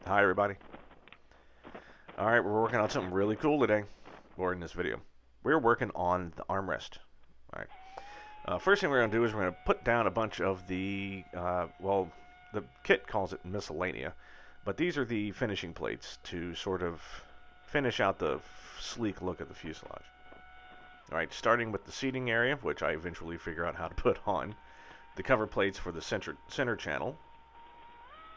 Hi everybody. Alright, we're working on something really cool today, or in this video. We're working on the armrest. Alright. First thing we're going to do is we're going to put down a bunch of well, the kit calls it miscellanea, but these are the finishing plates to sort of finish out the sleek look of the fuselage. Alright, starting with the seating area, which I eventually figure out how to put on, the cover plates for the center channel,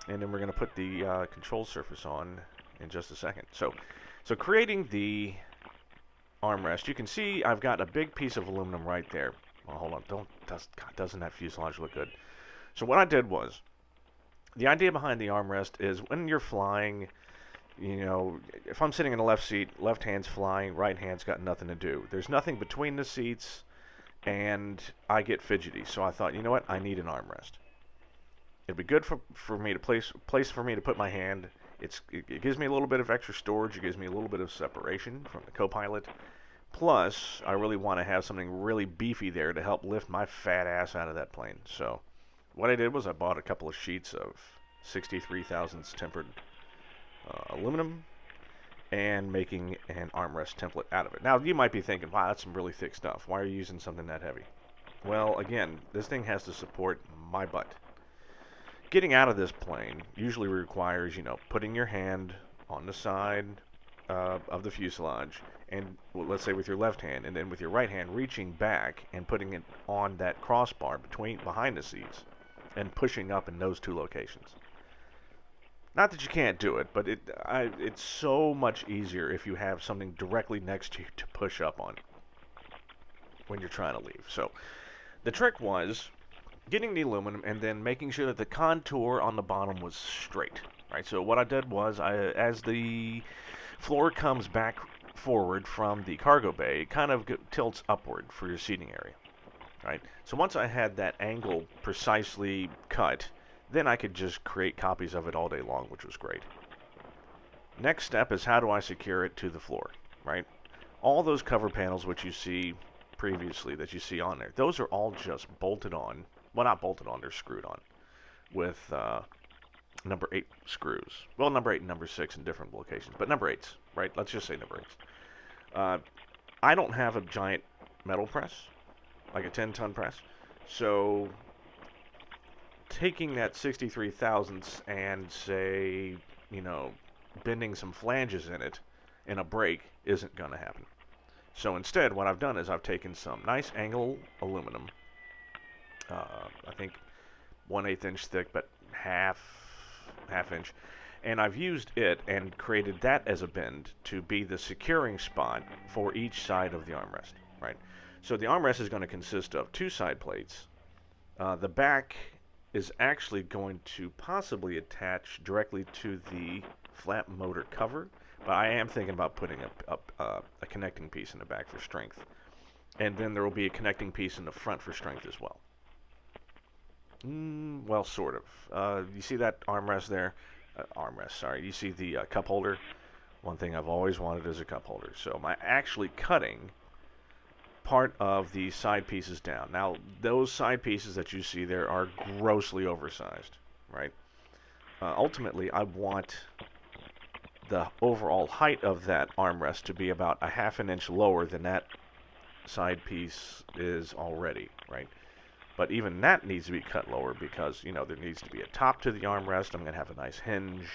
and then we're going to put the control surface on in just a second. So creating the armrest, you can see I've got a big piece of aluminum right there. Well, hold on, God, doesn't that fuselage look good? So what I did was, the idea behind the armrest is when you're flying, if I'm sitting in the left seat, left hand's flying, right hand's got nothing to do. There's nothing between the seats, and I get fidgety. So I thought, you know what, I need an armrest. It'd be good for me to place for me to put my hand. It gives me a little bit of extra storage. It gives me a little bit of separation from the co-pilot. Plus, I really want to have something really beefy there to help lift my fat ass out of that plane. So, what I did was I bought a couple of sheets of 63 thousandths tempered aluminum and making an armrest template out of it. Now, you might be thinking, wow, that's some really thick stuff. Why are you using something that heavy? Well, again, this thing has to support my butt. Getting out of this plane usually requires, putting your hand on the side of the fuselage, and well, let's say with your left hand, and then with your right hand reaching back and putting it on that crossbar behind the seats, and pushing up in those two locations. Not that you can't do it, but it's so much easier if you have something directly next to you to push up on when you're trying to leave. So the trick was getting the aluminum and then making sure that the contour on the bottom was straight. Right. So what I did was, as the floor comes back forward from the cargo bay, it kind of tilts upward for your seating area. Right. So once I had that angle precisely cut, then I could just create copies of it all day long, which was great. Next step is, how do I secure it to the floor? Right. All those cover panels which you see previously that you see on there, those are all just bolted on. Well, not bolted on, they're screwed on with number 8 screws. Well, number 8 and number 6 in different locations, but number 8s, right? Let's just say number 8s. I don't have a giant metal press, like a 10-ton press, so taking that 63 thousandths and, say, bending some flanges in it in a brake isn't going to happen. So instead, what I've done is I've taken some nice angle aluminum, I think 1/8 inch thick, but half inch, and I've used it and created that as a bend to be the securing spot for each side of the armrest. Right. So the armrest is going to consist of 2 side plates. The back is actually going to possibly attach directly to the flat motor cover, but I am thinking about putting a connecting piece in the back for strength, and then there will be a connecting piece in the front for strength as well. Well, sort of. You see that armrest there? Sorry. You see the cup holder? One thing I've always wanted is a cup holder. So I'm actually cutting part of the side pieces down. Now, those side pieces that you see there are grossly oversized, right? Ultimately, I want the overall height of that armrest to be about 1/2 inch lower than that side piece is already, right? But even that needs to be cut lower because, there needs to be a top to the armrest. I'm going to have a nice hinge,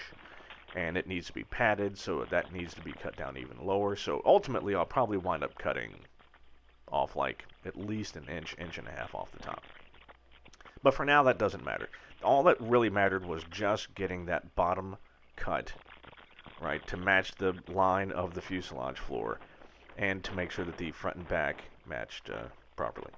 and it needs to be padded, so that needs to be cut down even lower. So ultimately, I'll probably wind up cutting off like at least an inch, inch and a half off the top. But for now, that doesn't matter. All that really mattered was just getting that bottom cut, right, to match the line of the fuselage floor and to make sure that the front and back matched properly.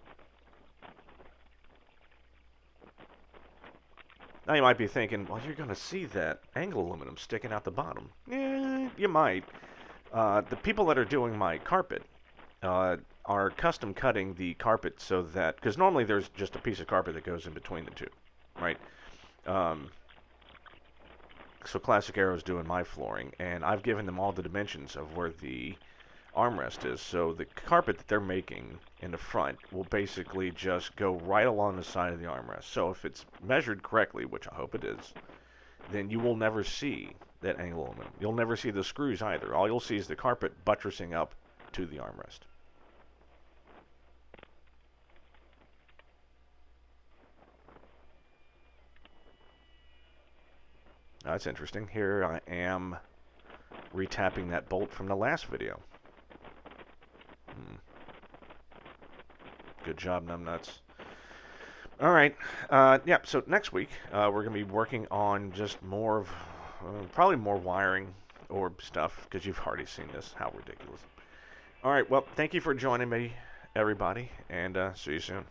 Now you might be thinking, well, you're going to see that angle aluminum sticking out the bottom. Yeah, you might. The people that are doing my carpet are custom cutting the carpet so that, because normally there's just a piece of carpet that goes in between the two, right? So Classic Aero's doing my flooring, and I've given them all the dimensions of where the armrest is. So the carpet that they're making in the front will basically just go right along the side of the armrest. So if it's measured correctly, which I hope it is, then you will never see that angle aluminum. You'll never see the screws either. All you'll see is the carpet buttressing up to the armrest. That's interesting. Here I am retapping that bolt from the last video. Good job, numbnuts. All right. Yeah, so next week we're going to be working on just more of, probably more wiring or stuff, because you've already seen this. How ridiculous. All right, well, thank you for joining me, everybody, and see you soon.